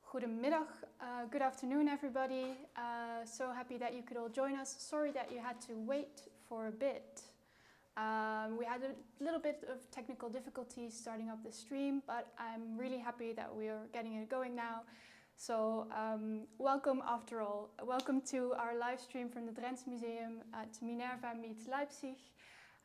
Goedemiddag, good afternoon everybody. So happy that you could all join us. Sorry that you had to wait for a bit. We had a little bit of technical difficulties starting up the stream, but I'm really happy that we are getting it going now. So welcome after all. Welcome to our live stream from the Drents Museum at Minerva meets Leipzig.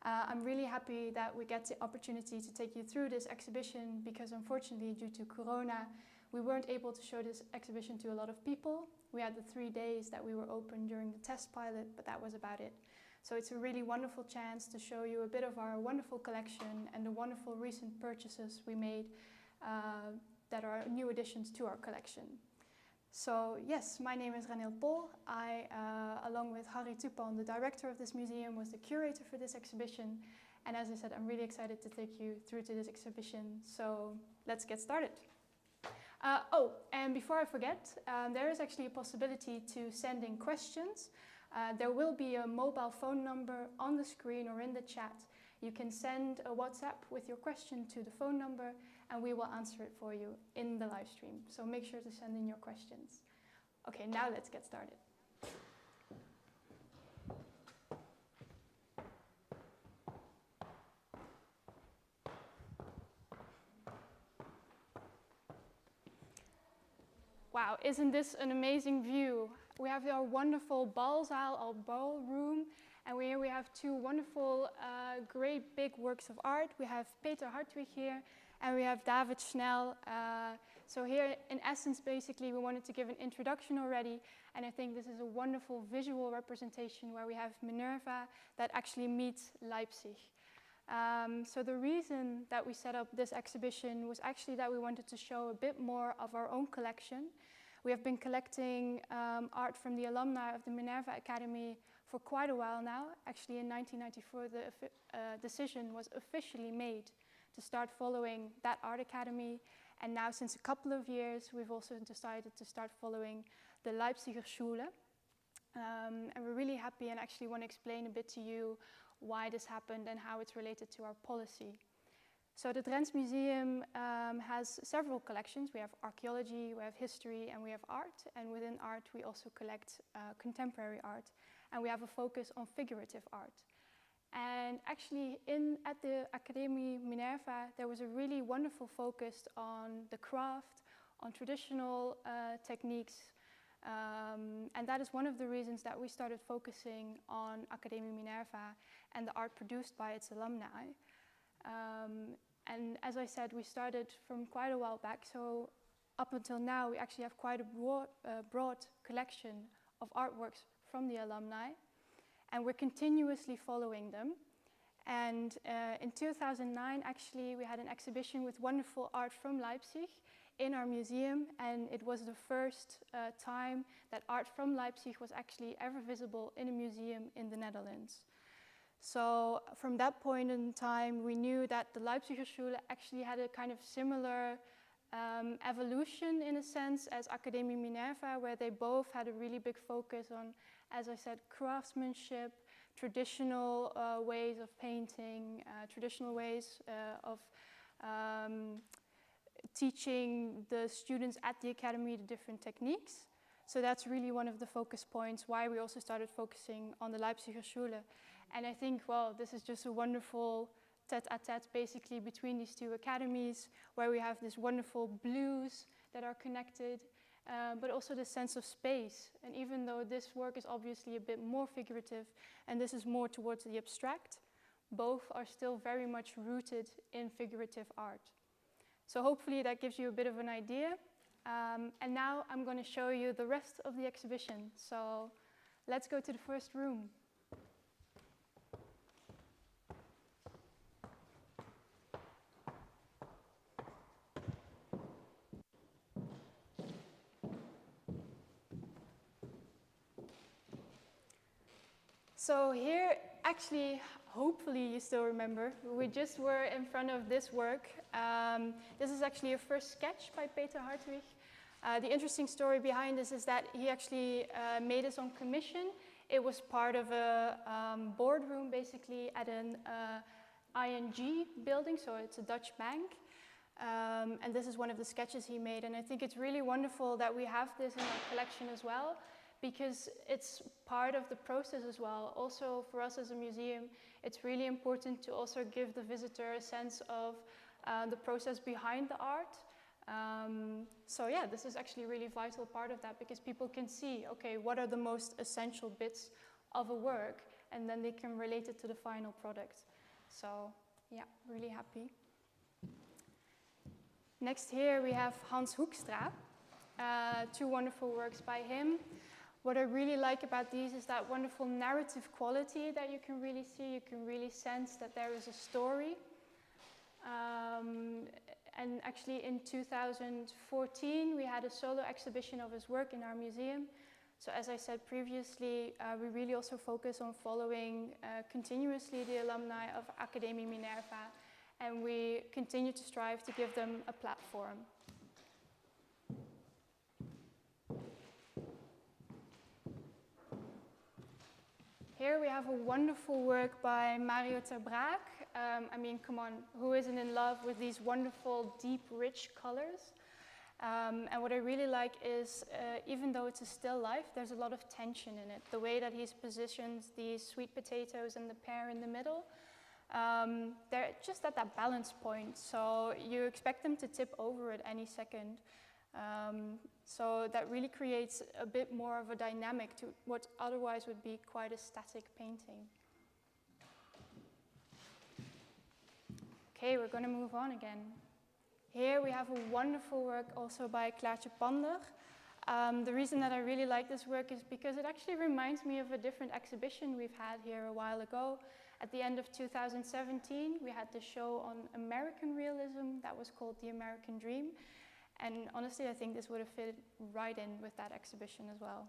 I'm really happy that we get the opportunity to take you through this exhibition because unfortunately due to Corona we weren't able to show this exhibition to a lot of people. We had the 3 days that we were open during the test pilot, but that was about it. So it's a really wonderful chance to show you a bit of our wonderful collection and the wonderful recent purchases we made that are new additions to our collection. So yes, my name is Raneel Pol. I, along with Harry Tupan, the director of this museum, was the curator for this exhibition. And as I said, I'm really excited to take you through to this exhibition. So let's get started. And before I forget, there is actually a possibility to send in questions. There will be a mobile phone number on the screen or in the chat. You can send a WhatsApp with your question to the phone number and we will answer it for you in the live stream. So make sure to send in your questions. Okay, now let's get started. Wow, isn't this an amazing view? We have our wonderful balzaal, our ballroom, and here we have two wonderful, great big works of art. We have Peter Hartwick here, and we have David Schnell. So here, in essence, basically, we wanted to give an introduction already, and I think this is a wonderful visual representation where we have Minerva that actually meets Leipzig. So the reason that we set up this exhibition was actually that we wanted to show a bit more of our own collection. We have been collecting art from the alumni of the Minerva Academy for quite a while now. Actually in 1994 the decision was officially made to start following that art academy, and now since a couple of years we've also decided to start following the Leipziger Schule. And we're really happy and actually want to explain a bit to you why this happened and how it's related to our policy. So the Drents Museum has several collections. We have archaeology, we have history, and we have art. And within art, we also collect contemporary art. And we have a focus on figurative art. And actually, at the Academie Minerva, there was a really wonderful focus on the craft, on traditional techniques. And that is one of the reasons that we started focusing on Academie Minerva and the art produced by its alumni. And as I said, we started from quite a while back, so up until now we actually have quite a broad collection of artworks from the alumni, and we're continuously following them. And in 2009 actually we had an exhibition with wonderful art from Leipzig in our museum, and it was the first time that art from Leipzig was actually ever visible in a museum in the Netherlands. So from that point in time we knew that the Leipziger Schule actually had a kind of similar evolution in a sense as Academie Minerva, where they both had a really big focus on, as I said, craftsmanship, traditional ways of painting, traditional ways of teaching the students at the academy the different techniques. So that's really one of the focus points why we also started focusing on the Leipziger Schule. And I think, well, this is just a wonderful tete-a-tete basically between these two academies, where we have this wonderful blues that are connected, but also the sense of space. And even though this work is obviously a bit more figurative and this is more towards the abstract, both are still very much rooted in figurative art. So hopefully that gives you a bit of an idea. And now I'm going to show you the rest of the exhibition. So let's go to the first room. So here, actually, hopefully you still remember, we just were in front of this work. This is actually a first sketch by Peter Hartwick. The interesting story behind this is that he actually made this on commission. It was part of a boardroom basically at an ING building, so it's a Dutch bank. And this is one of the sketches he made, and I think it's really wonderful that we have this in our collection as well, because it's part of the process as well. Also for us as a museum, it's really important to also give the visitor a sense of the process behind the art. So yeah, this is actually a really vital part of that, because people can see, okay, what are the most essential bits of a work, and then they can relate it to the final product. So yeah, really happy. Next here we have Hans Hookstrap, two wonderful works by him. What I really like about these is that wonderful narrative quality that you can really see. You can really sense that there is a story. And actually in 2014 we had a solo exhibition of his work in our museum. So as I said previously, we really also focus on following continuously the alumni of Academie Minerva, and we continue to strive to give them a platform. Here we have a wonderful work by Mario Tabrak. I mean, come on, who isn't in love with these wonderful, deep, rich colors? And what I really like is, even though it's a still life, there's a lot of tension in it. The way that he's positioned these sweet potatoes and the pear in the middle, they're just at that balance point. So you expect them to tip over at any second. So that really creates a bit more of a dynamic to what otherwise would be quite a static painting. Okay, we're going to move on again. Here we have a wonderful work also by Klaartje Pander. The reason that I really like this work is because it actually reminds me of a different exhibition we've had here a while ago. At the end of 2017, we had the show on American realism that was called The American Dream. And honestly, I think this would have fit right in with that exhibition as well.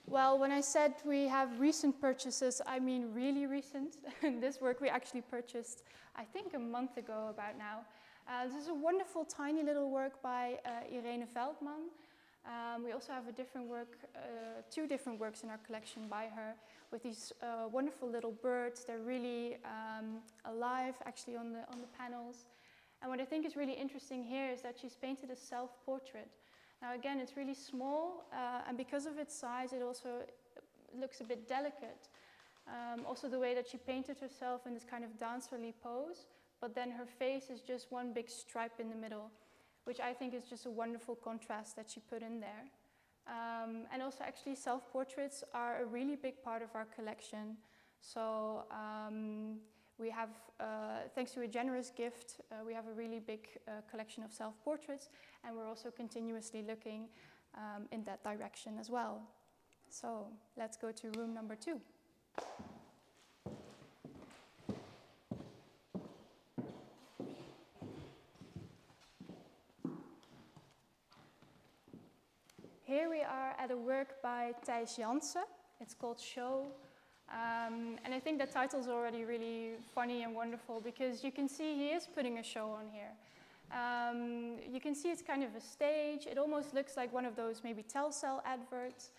Well, when I said we have recent purchases, I mean really recent. This work we actually purchased, I think, a month ago about now. This is a wonderful, tiny little work by Irene Veldman. We also have a different work, two different works in our collection by her, with these wonderful little birds. They're really alive, actually, on the panels. And what I think is really interesting here is that she's painted a self-portrait. Now, again, it's really small, and because of its size, it also looks a bit delicate. Also, the way that she painted herself in this kind of dancerly pose, but then her face is just one big stripe in the middle, which I think is just a wonderful contrast that she put in there. And also, actually, self-portraits are a really big part of our collection. So we have, thanks to a generous gift, we have a really big collection of self-portraits, and we're also continuously looking in that direction as well. So let's go to room number 2. Here we are at a work by Thijs Jansen. It's called Show. And I think the title's already really funny and wonderful, because you can see he is putting a show on here. You can see it's kind of a stage. It almost looks like one of those maybe Telcel adverts.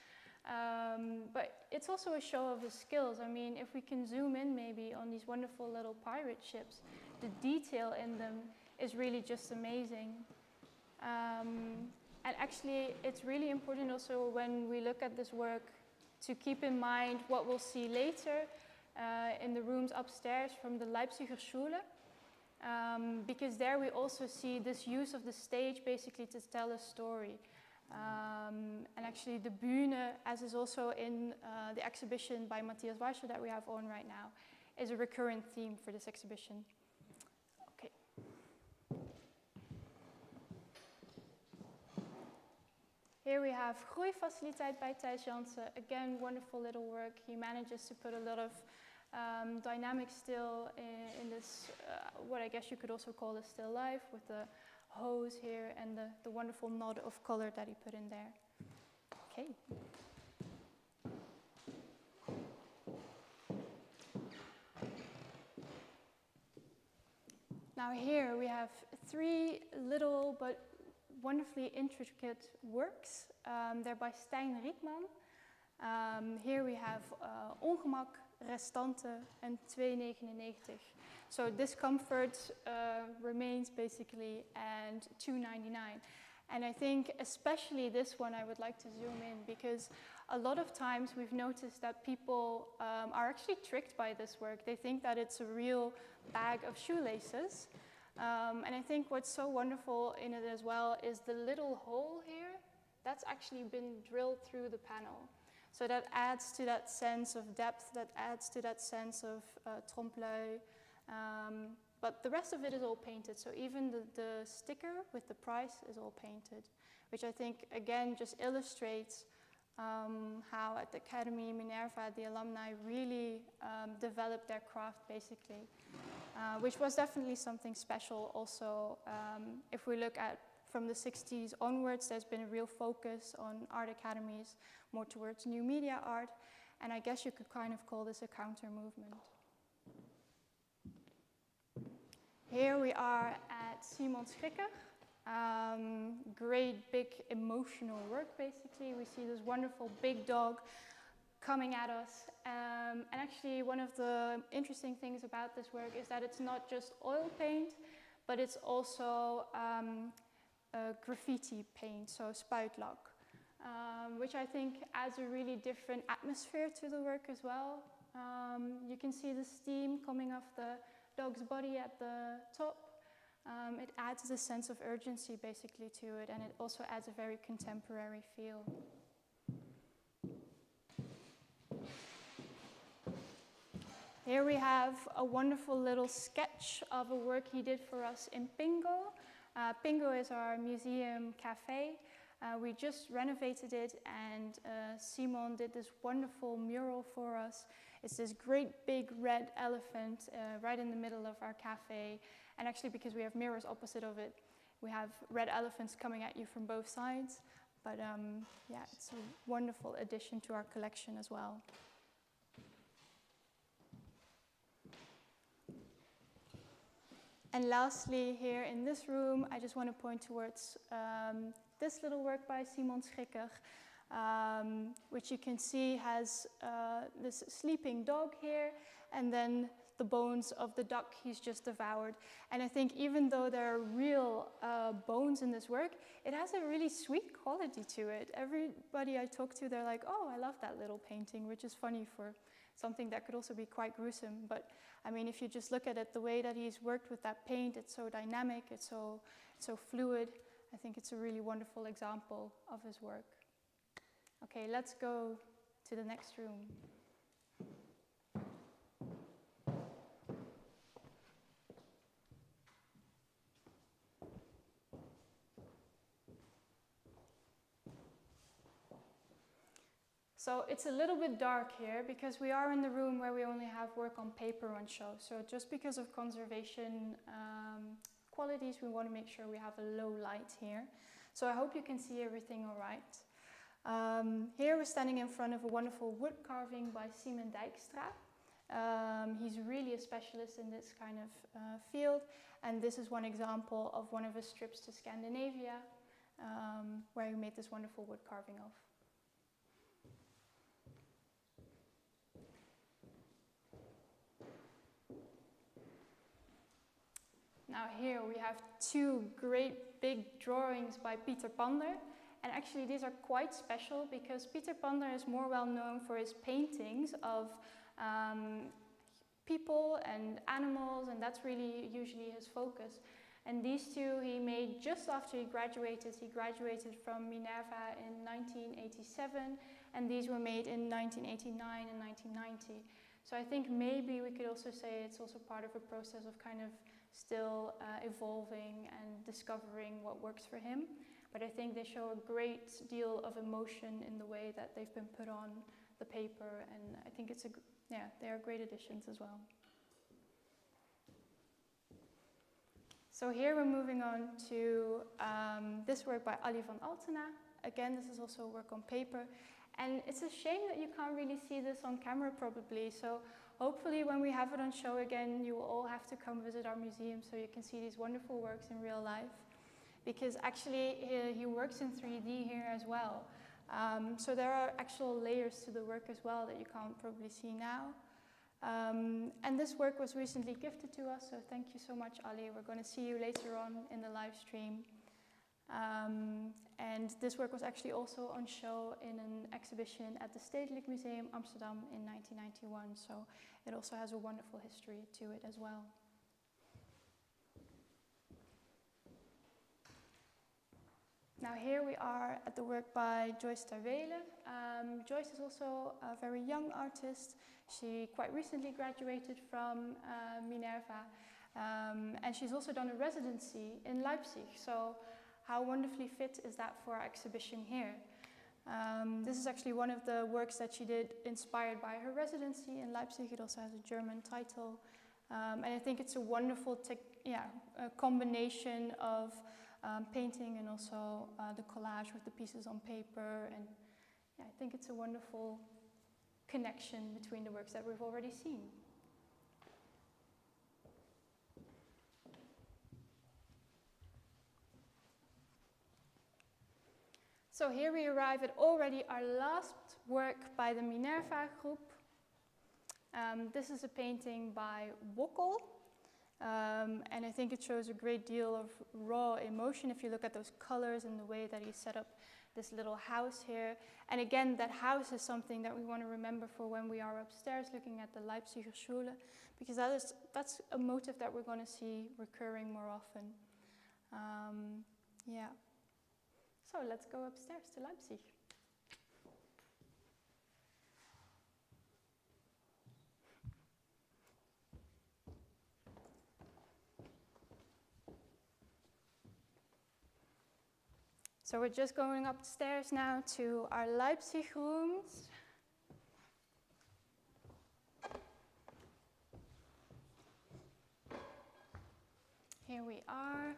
But it's also a show of his skills. I mean, if we can zoom in maybe on these wonderful little pirate ships, the detail in them is really just amazing. And actually, it's really important also when we look at this work to keep in mind what we'll see later in the rooms upstairs from the Leipziger Schule. Because there we also see this use of the stage basically to tell a story. And actually the Bühne, as is also in the exhibition by Matthias Weischer that we have on right now, is a recurrent theme for this exhibition. Okay. Here we have Groeifaciliteit by Thijs Jansen. Again, wonderful little work. He manages to put a lot of dynamic still in this, what I guess you could also call a still life, with the hose here and the wonderful nod of color that he put in there. Okay. Now here we have 3 little but wonderfully intricate works. They're by Stijn Rietman. Here we have Ongemak, restanten en 2,99. So discomfort remains basically, and 2,99. And I think especially this one I would like to zoom in, because a lot of times we've noticed that people are actually tricked by this work. They think that it's a real bag of shoelaces. And I think what's so wonderful in it as well is the little hole here, that's actually been drilled through the panel. So that adds to that sense of depth, that adds to that sense of trompe-l'œil. But the rest of it is all painted. So even the sticker with the price is all painted, which I think, again, just illustrates how at the Academy Minerva, the alumni really developed their craft, basically, which was definitely something special. Also, if we look at from the 60s onwards, there's been a real focus on art academies, more towards new media art, and I guess you could kind of call this a counter movement. Here we are at Siemens Vikka. Great big emotional work, basically. We see this wonderful big dog coming at us. And actually one of the interesting things about this work is that it's not just oil paint, but it's also graffiti paint, so spuitlack, which I think adds a really different atmosphere to the work as well. You can see the steam coming off the dog's body at the top. It adds a sense of urgency basically to it, and it also adds a very contemporary feel. Here we have a wonderful little sketch of a work he did for us in Pingo. Pingo is our museum cafe. We just renovated it, and Simon did this wonderful mural for us. It's this great big red elephant right in the middle of our cafe. And actually, because we have mirrors opposite of it, we have red elephants coming at you from both sides. But yeah, it's a wonderful addition to our collection as well. And lastly, here in this room, I just want to point towards this little work by Siemens Vikka, which you can see has this sleeping dog here, and then the bones of the duck he's just devoured. And I think even though there are real bones in this work, it has a really sweet quality to it. Everybody I talk to, they're like, oh, I love that little painting, which is funny for something that could also be quite gruesome. But I mean, if you just look at it, the way that he's worked with that paint, it's so dynamic, it's so fluid. I think it's a really wonderful example of his work. Okay, let's go to the next room. So it's a little bit dark here because we are in the room where we only have work on paper on show. So just because of conservation qualities, we want to make sure we have a low light here. So I hope you can see everything all right. Here we're standing in front of a wonderful wood carving by Siemens Vikka. He's really a specialist in this kind of field, and this is one example of one of his trips to Scandinavia, where he made this wonderful wood carving of. Now here we have two great big drawings by Peter Pander. And actually these are quite special because Peter Pander is more well known for his paintings of people and animals, and that's really usually his focus. And these two he made just after he graduated. He graduated from Minerva in 1987, and these were made in 1989 and 1990. So I think maybe we could also say it's also part of a process of kind of still evolving and discovering what works for him. But I think they show a great deal of emotion in the way that they've been put on the paper, and I think it's they are great additions as well. So here we're moving on to this work by Ali van Altena. Again, this is also work on paper, and it's a shame that you can't really see this on camera probably. So hopefully when we have it on show again, you will all have to come visit our museum so you can see these wonderful works in real life. Because actually he works in 3D here as well. So there are actual layers to the work as well that you can't probably see now. And this work was recently gifted to us, so thank you so much, Ali. We're going to see you later on in the live stream. And this work was actually also on show in an exhibition at the Stedelijk Museum Amsterdam in 1991, so it also has a wonderful history to it as well. Now here we are at the work by Joyce Tavala. Joyce is also a very young artist. She quite recently graduated from Minerva, and she's also done a residency in Leipzig. So how wonderfully fit is that for our exhibition here? This is actually one of the works that she did inspired by her residency in Leipzig. It also has a German title. And I think it's a wonderful a combination of painting and also the collage with the pieces on paper. And yeah, I think it's a wonderful connection between the works that we've already seen. So here we arrive at already our last work by the Minerva group. This is a painting by Wokkel, and I think it shows a great deal of raw emotion if you look at those colors and the way that he set up this little house here. And again, that house is something that we want to remember for when we are upstairs looking at the Leipziger Schule, because that's a motive that we're going to see recurring more often. Yeah. So let's go upstairs to Leipzig. So we're just going upstairs now to our Leipzig rooms. Here we are.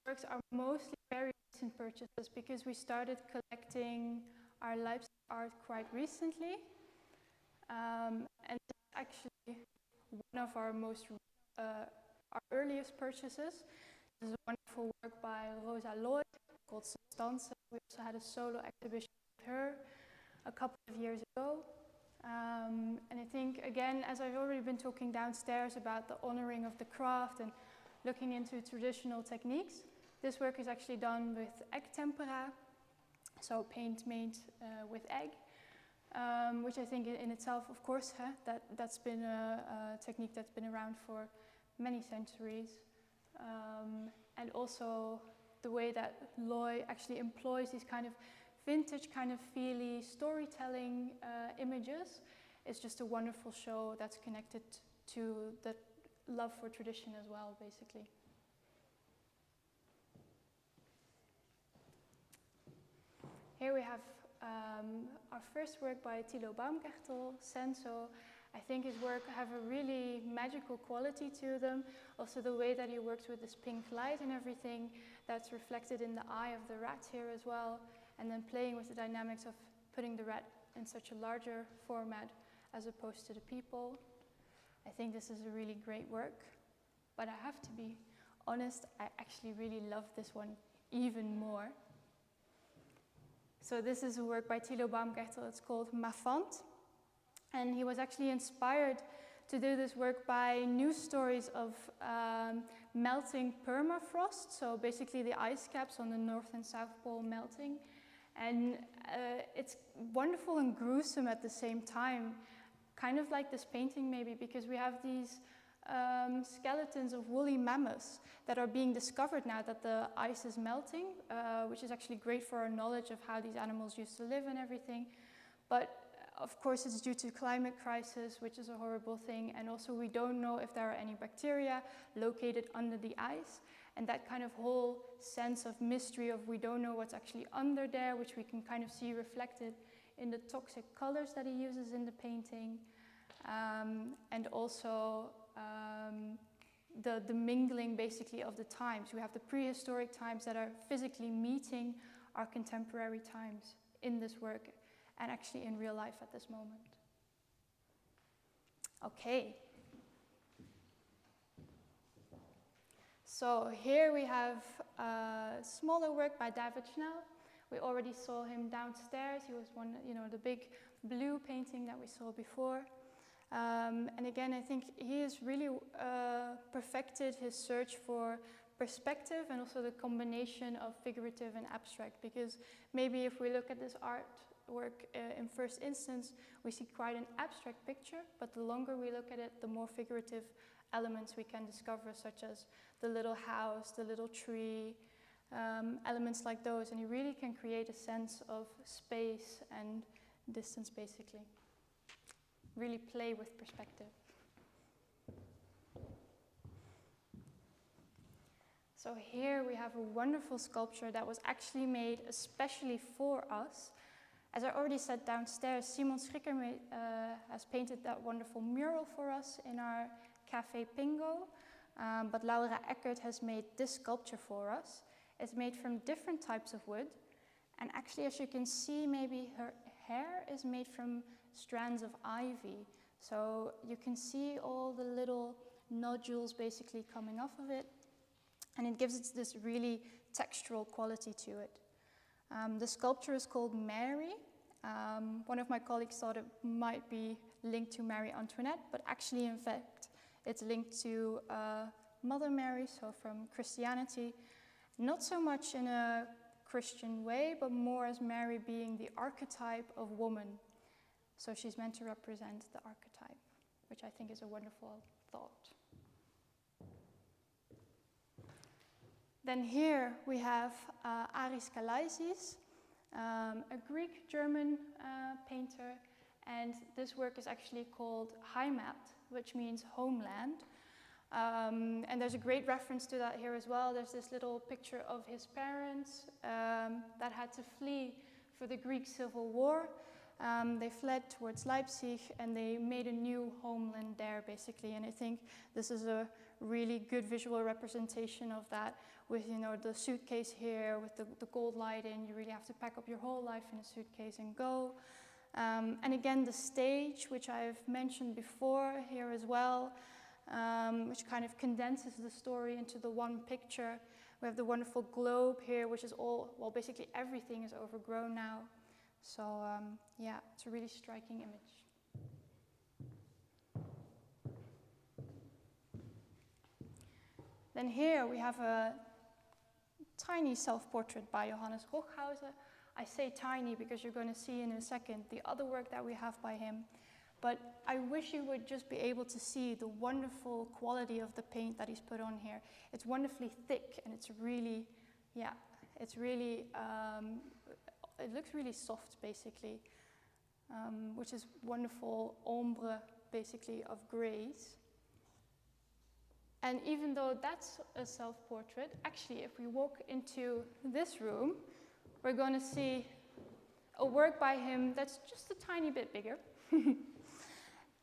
Works are mostly very recent purchases because we started collecting our Leipzig art quite recently, and it's actually one of our our earliest purchases. This is a wonderful work by Rosa Lloyd called Substances. We also had a solo exhibition with her a couple of years ago. And I think, again, as I've already been talking downstairs about the honoring of the craft and looking into traditional techniques, this work is actually done with egg tempera, so paint made with egg, which I think in itself, of course, that's been a technique that's been around for many centuries. And also the way that Loy actually employs these kind of vintage, kind of feely storytelling images is just a wonderful show that's connected to the love for tradition as well, basically. Here we have our first work by Thilo Baumgartel, Senso. I think his work have a really magical quality to them. Also the way that he works with this pink light and everything, that's reflected in the eye of the rat here as well. And then playing with the dynamics of putting the rat in such a larger format as opposed to the people. I think this is a really great work. But I have to be honest, I actually really love this one even more. So this is a work by Thilo Baumgartel. It's called Ma Fant. And he was actually inspired to do this work by news stories of melting permafrost. So basically the ice caps on the North and South Pole melting. And it's wonderful and gruesome at the same time. Kind of like this painting maybe, because we have these skeletons of woolly mammoths that are being discovered now that the ice is melting, which is actually great for our knowledge of how these animals used to live and everything. But of course it's due to climate crisis, which is a horrible thing, and also we don't know if there are any bacteria located under the ice, and that kind of whole sense of mystery of we don't know what's actually under there, which we can kind of see reflected in the toxic colors that he uses in the painting, and also the mingling basically of the times. We have the prehistoric times that are physically meeting our contemporary times in this work and actually in real life at this moment. Okay. So here we have a smaller work by David Schnell. We already saw him downstairs. He was one, the big blue painting that we saw before. And again, I think he has really perfected his search for perspective and also the combination of figurative and abstract, because maybe if we look at this artwork in first instance, we see quite an abstract picture, but the longer we look at it, the more figurative elements we can discover, such as the little house, the little tree, elements like those, and you really can create a sense of space and distance, basically. Really play with perspective. So here we have a wonderful sculpture that was actually made especially for us. As I already said downstairs, Siemens Vikka has painted that wonderful mural for us in our Café Pingo, but Laura Eckert has made this sculpture for us. It's made from different types of wood, and actually, as you can see, maybe her hair is made from strands of ivy. So you can see all the little nodules basically coming off of it, and it gives it this really textural quality to it. The sculpture is called Mary. One of my colleagues thought it might be linked to Marie Antoinette, but actually, in fact, it's linked to Mother Mary, so from Christianity. Not so much in a Christian way, but more as Mary being the archetype of woman. So she's meant to represent the archetype, which I think is a wonderful thought. Then here we have Aris Kalysis, a Greek-German painter, and this work is actually called Heimat, which means homeland. And there's a great reference to that here as well. There's this little picture of his parents that had to flee for the Greek Civil War. They fled towards Leipzig and they made a new homeland there, basically. And I think this is a really good visual representation of that, with the suitcase here, with the gold lighting. You really have to pack up your whole life in a suitcase and go. And again, the stage, which I've mentioned before here as well, which kind of condenses the story into the one picture. We have the wonderful globe here, which is basically everything is overgrown now. So yeah, it's a really striking image. Then here we have a tiny self-portrait by Johannes Hulkhauser. I say tiny because you're going to see in a second the other work that we have by him. But I wish you would just be able to see the wonderful quality of the paint that he's put on here. It's wonderfully thick, and it's really, it looks really soft, basically, which is wonderful ombre, basically, of grays. And even though that's a self-portrait, actually, if we walk into this room, we're going to see a work by him that's just a tiny bit bigger.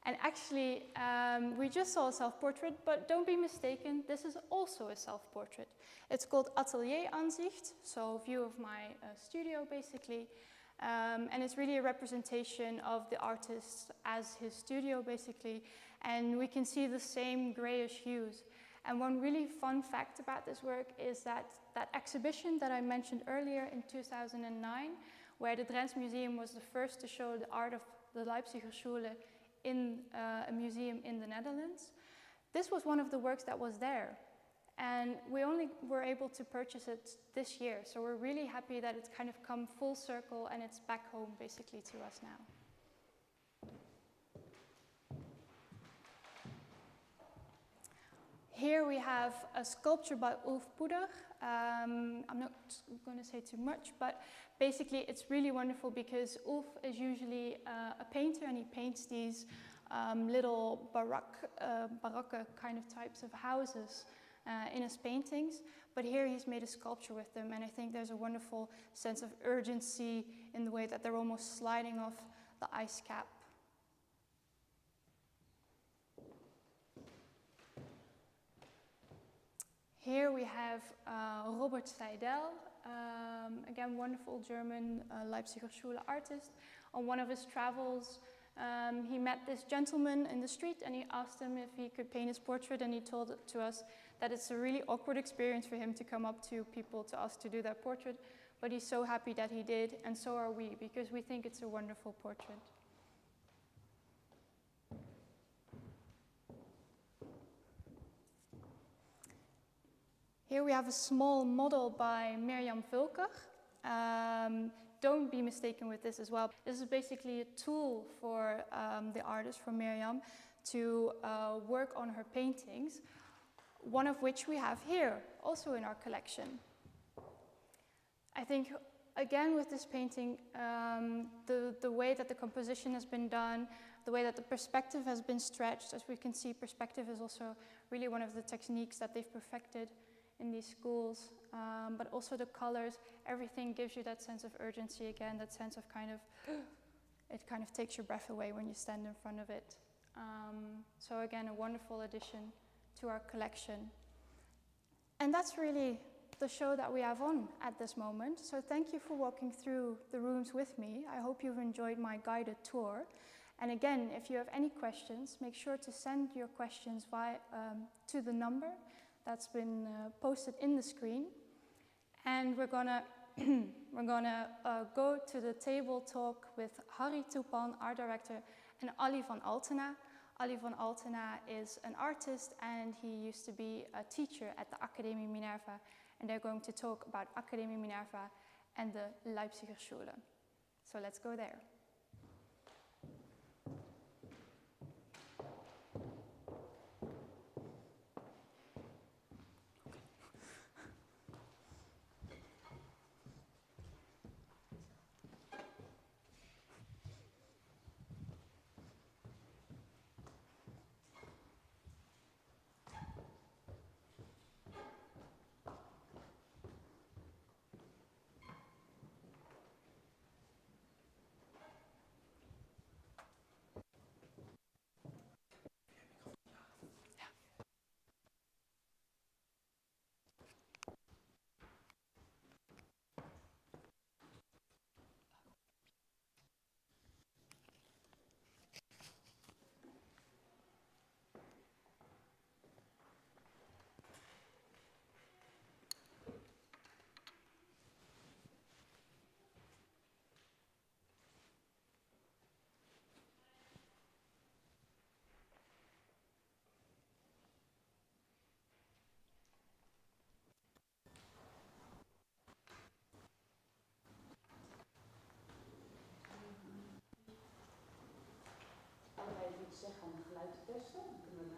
And actually, we just saw a self-portrait, but don't be mistaken, this is also a self-portrait. It's called Atelier Anziicht, so view of my studio, basically. And it's really a representation of the artist as his studio, basically. And we can see the same grayish hues. And one really fun fact about this work is that that exhibition that I mentioned earlier in 2009, where the Drents Museum was the first to show the art of the Leipziger Schule in a museum in the Netherlands. This was one of the works that was there. And we only were able to purchase it this year. So we're really happy that it's kind of come full circle and it's back home basically to us now. Here we have a sculpture by Ulf Buddha. I'm not going to say too much, but basically it's really wonderful because Ulf is usually a painter, and he paints these little Baroque kind of types of houses in his paintings. But here he's made a sculpture with them, and I think there's a wonderful sense of urgency in the way that they're almost sliding off the ice cap. Here we have Robert Seidel, again, wonderful German Leipziger Schule artist. On one of his travels, he met this gentleman in the street and he asked him if he could paint his portrait, and he told to us that it's a really awkward experience for him to come up to people to ask to do that portrait, but he's so happy that he did, and so are we, because we think it's a wonderful portrait. Here we have a small model by Miriam Filker. Don't be mistaken with this as well. This is basically a tool for the artist, for Miriam, to work on her paintings, one of which we have here, also in our collection. I think, again, with this painting, the way that the composition has been done, the way that the perspective has been stretched, as we can see, perspective is also really one of the techniques that they've perfected in these schools, but also the colors, everything gives you that sense of urgency again, that sense of it kind of takes your breath away when you stand in front of it. So again, a wonderful addition to our collection. And that's really the show that we have on at this moment. So thank you for walking through the rooms with me. I hope you've enjoyed my guided tour. And again, if you have any questions, make sure to send your questions to the number that's been posted in the screen. And we're gonna go to the table talk with Harry Tupan, art director, and Ali van Altena. Ali van Altena is an artist, and he used to be a teacher at the Academie Minerva, and they're going to talk about Academie Minerva and the Leipziger Schule. So let's go there.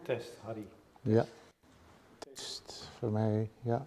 Test, Harry. Ja. Test voor mij, ja.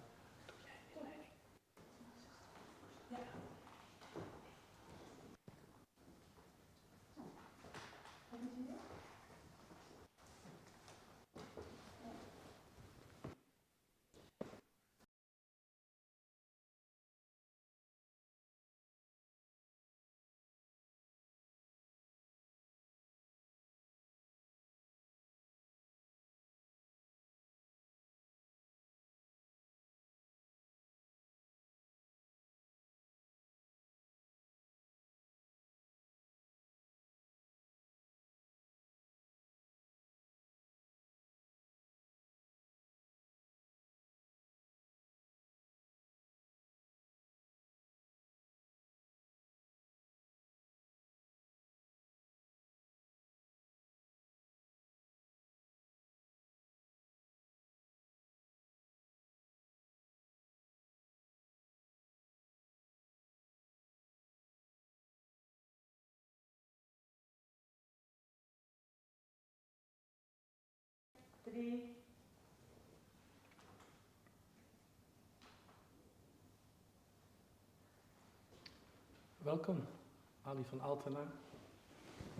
Welcome, Ali van Altena,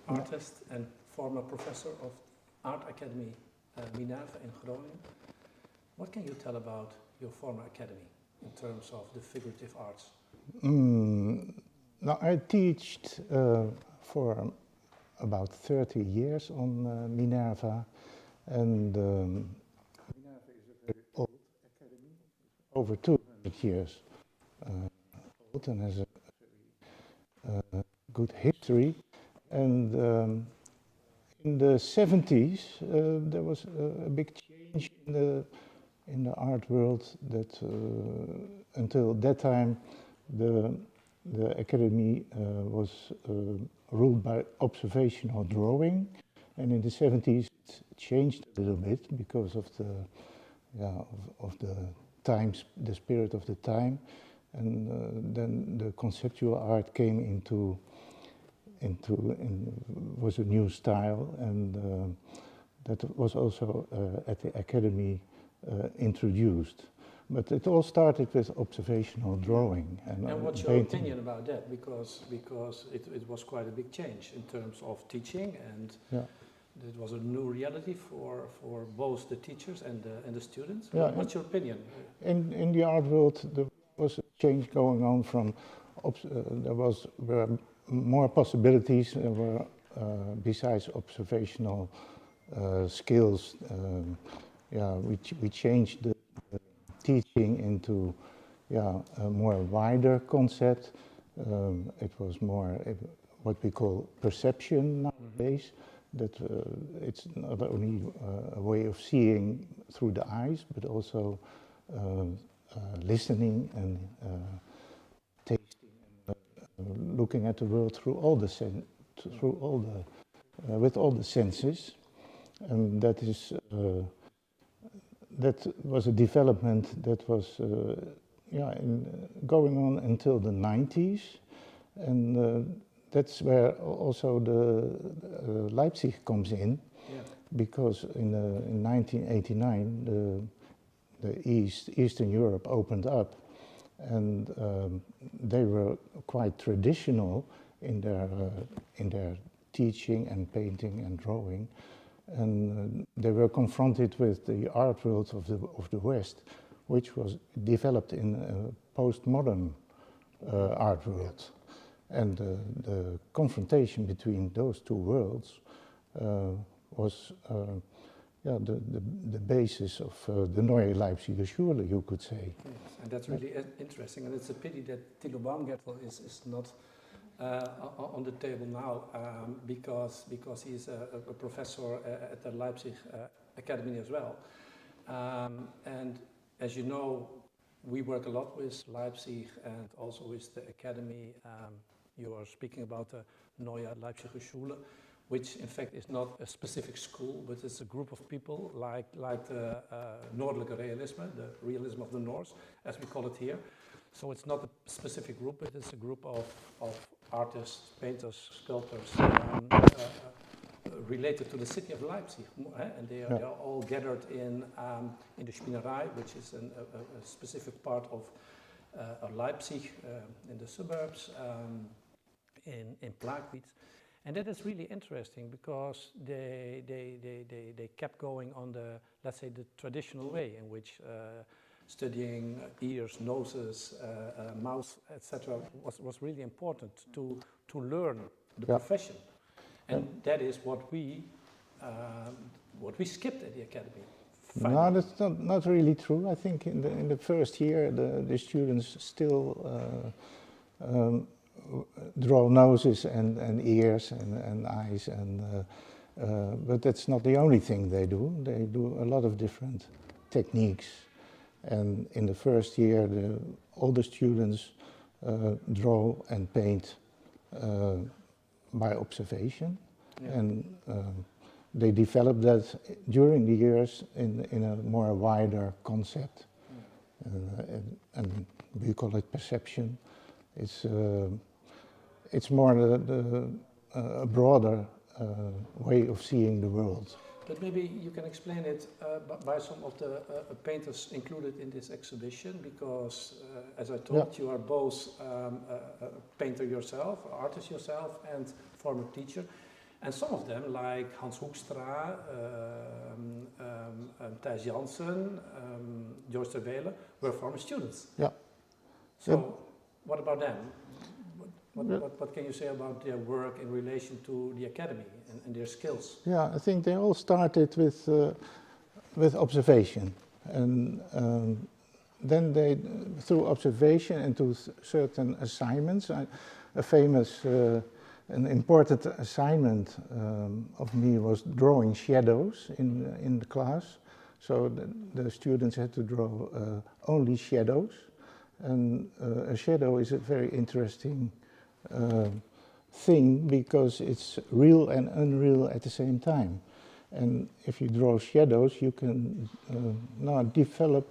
artist and former professor of Art Academy Minerva in Groningen. What can you tell about your former academy in terms of the figurative arts? Now, I taught for about 30 years on Minerva, and Minerva is a very old academy, over 200 years old, and has a very good history. And in the 70s, there was a big change in the art world that until that time the academy was ruled by observational drawing, and in the 70s it changed a little bit because of the of the times, the spirit of the time, and then the conceptual art came into was a new style, and that was also at the academy introduced. But it all started with observational drawing. And what's your opinion about that? Because it was quite a big change in terms of teaching, and it was a new reality for both the teachers and the students. Yeah, what's your opinion? In the art world, there was a change going on from there were more possibilities. There were besides observational skills. We changed the teaching into a more wider concept. It was more what we call perception nowadays. That it's not only a way of seeing through the eyes, but also listening and tasting and looking at the world through all the with all the senses, and that is. That was a development that was going on until the 90s, and that's where also the Leipzig comes in, because in 1989 the Eastern Europe opened up, and they were quite traditional in their teaching and painting and drawing. And they were confronted with the art world of the West, which was developed in a postmodern art world. And the confrontation between those two worlds was the basis of the Neue Leipziger Schule, you could say. Yes, and that's really interesting. And it's a pity that Thilo Baumgärtel is not on the table now, because he's a professor at the Leipzig Academy as well. And as you know, we work a lot with Leipzig and also with the Academy. You are speaking about the Neue Leipziger Schule, which in fact is not a specific school, but it's a group of people like the Noordelijke Realisme, the realism of the North, as we call it here. So it's not a specific group, but it's a group of artists, painters, sculptors related to the city of Leipzig, and they are all gathered in the Spinnerei, which is a specific part of Leipzig in the suburbs, in Plaagwied. And that is really interesting because they kept going on the, let's say, the traditional way in which studying ears, noses, mouth, etc. was really important to learn the profession, and that is what we skipped at the academy. Finally. No, that's not really true. I think in the first year the students still draw noses and ears and eyes, but that's not the only thing they do. They do a lot of different techniques. And in the first year, all the students draw and paint by observation, and they develop that during the years in a more wider concept, and we call it perception. It's more a broader way of seeing the world. But maybe you can explain it by some of the painters included in this exhibition, because as I told you are both a painter yourself, artist yourself, and former teacher. And some of them, like Hans Hookstrap, Thijs Jansen, Joyce Tavala, were former students. Yeah. So what about them? What can you say about their work in relation to the academy and their skills? Yeah, I think they all started with observation, and then they, through observation and to certain assignments, a famous, an important assignment of me was drawing shadows in the class. So the students had to draw only shadows, and a shadow is a very interesting thing because it's real and unreal at the same time. And if you draw shadows, you can now develop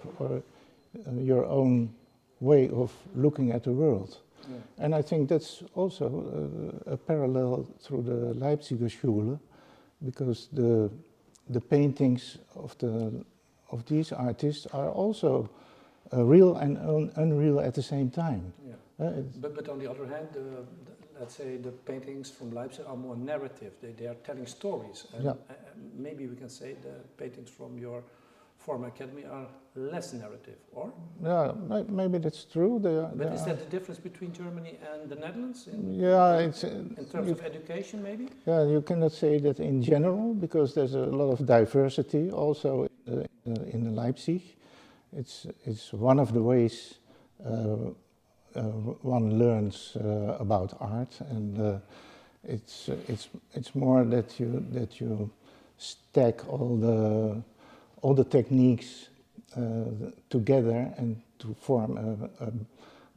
your own way of looking at the world. Yeah. And I think that's also a parallel through the Leipziger Schule, because the paintings of these artists are also real and unreal at the same time. Yeah. But on the other hand, let's say the paintings from Leipzig are more narrative. They are telling stories. And yeah. Maybe we can say the paintings from your former academy are less narrative, or? Yeah, maybe that's true. But is that the difference between Germany and the Netherlands? In terms of education, maybe? Yeah, you cannot say that in general, because there's a lot of diversity also in Leipzig. It's one of the ways one learns about art, and it's more that you stack all the techniques together and to form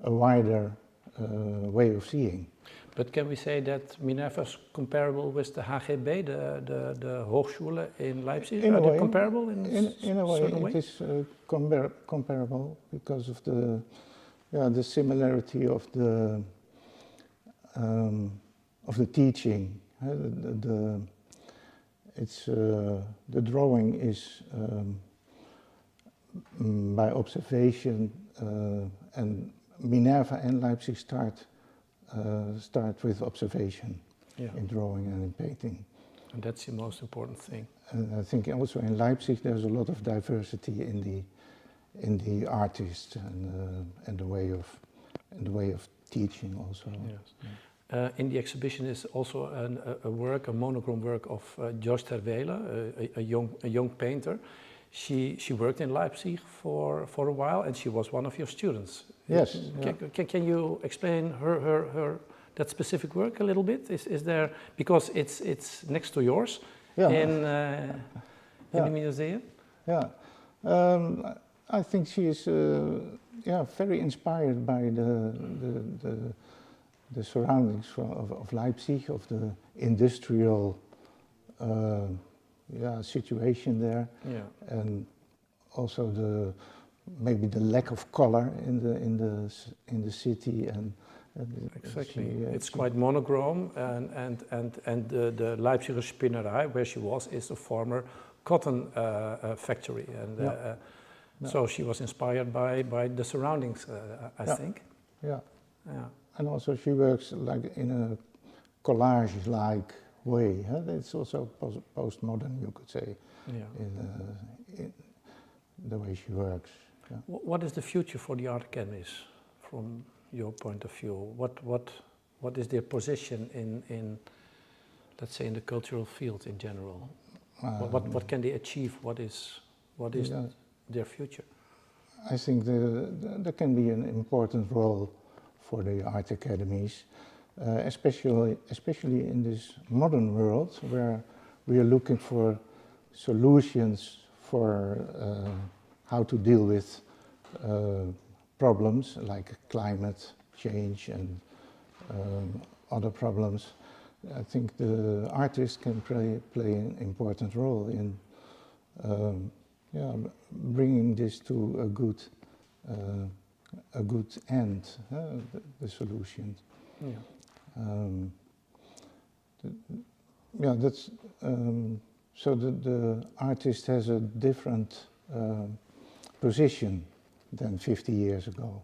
a wider way of seeing. But can we say that Minerva is comparable with the HGB, the Hochschule in Leipzig? Are they comparable in a way? It is comparable because of the similarity of the teaching. The drawing is by observation, and Minerva and Leipzig start with observation in drawing and in painting. And that's the most important thing. And I think also in Leipzig there's a lot of diversity in the artists and the way of teaching also. Yes. In the exhibition is also a monochrome work of Joyce Tavala, a young painter. She worked in Leipzig for a while, and she was one of your students. Yes. Can you explain her that specific work a little bit? Is there, because it's next to yours in the museum? Yeah. I think she is very inspired by the surroundings of Leipzig, of the industrial situation there, and also maybe the lack of color in the city, and exactly. It's quite monochrome, and the Leipziger Spinnerei, where she was, is a former cotton factory, and so she was inspired by the surroundings, I think. Yeah. And also she works like in a collage-like way. It's also postmodern, you could say, in the way she works. Yeah. What is the future for the art academies, from your point of view? What is their position in let's say, in the cultural field in general? What can they achieve? What is their future? I think there can be an important role for the art academies, especially in this modern world where we are looking for solutions for how to deal with problems like climate change and other problems. I think the artists can play an important role in bringing this to a good end, the solution. That's so the artist has a different position than 50 years ago.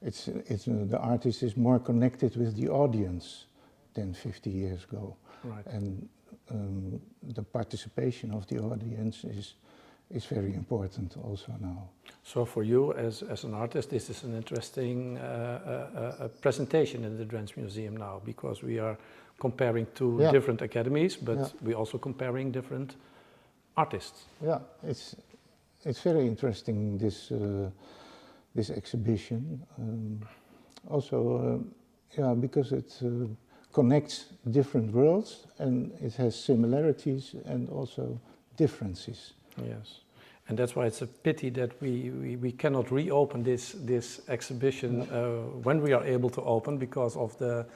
The artist is more connected with the audience than 50 years ago, right. And the participation of the audience is very important also now. So for you as an artist, this is an interesting presentation in the Drents Museum now, because we are comparing two different academies, but we're also comparing different artists. Yeah, it's very interesting, this exhibition. Because it connects different worlds, and it has similarities and also differences. Yes. And that's why it's a pity that we cannot reopen this exhibition when we are able to open because of the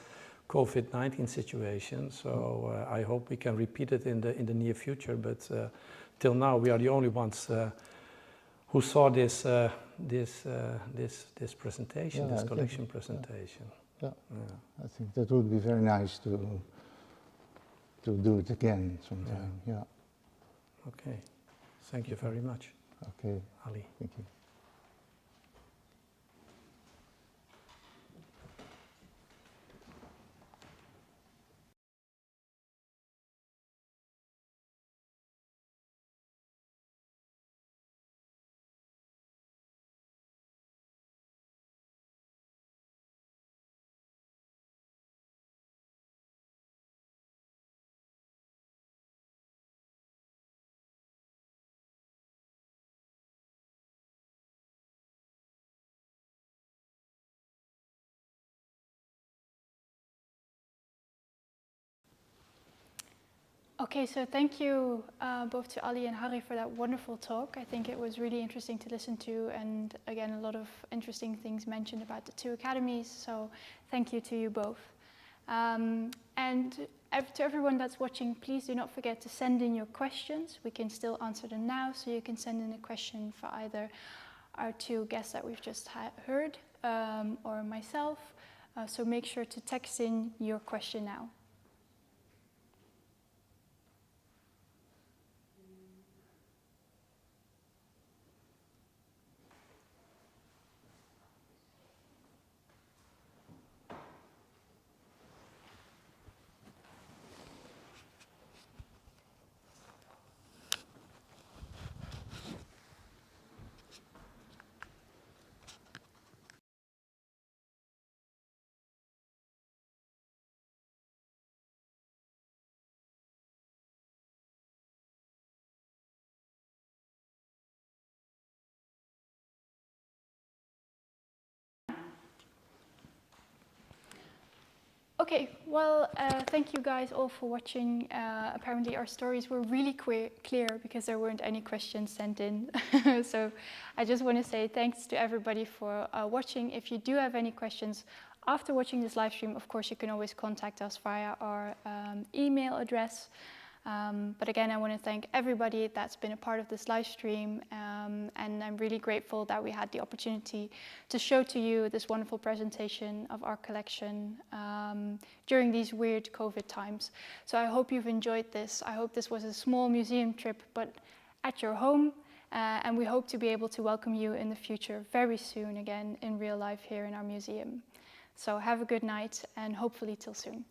COVID-19 situation. So I hope we can repeat it in the near future. But till now, we are the only ones who saw this presentation, this collection presentation. Yeah. I think that would be very nice to do it again sometime. Yeah. Okay. Thank you very much. Okay. Ali. Thank you. Okay, so thank you both to Ali and Harry for that wonderful talk. I think it was really interesting to listen to, and again, a lot of interesting things mentioned about the two academies, so thank you to you both. And to everyone that's watching, please do not forget to send in your questions. We can still answer them now, so you can send in a question for either our two guests that we've just heard or myself. So make sure to text in your question now. Okay, well, thank you guys all for watching. Apparently our stories were really clear because there weren't any questions sent in. So I just want to say thanks to everybody for watching. If you do have any questions after watching this live stream, of course, you can always contact us via our email address. But again, I want to thank everybody that's been a part of this live stream, and I'm really grateful that we had the opportunity to show to you this wonderful presentation of our collection during these weird COVID times. So I hope you've enjoyed this. I hope this was a small museum trip, but at your home, and we hope to be able to welcome you in the future very soon again in real life here in our museum. So have a good night and hopefully till soon.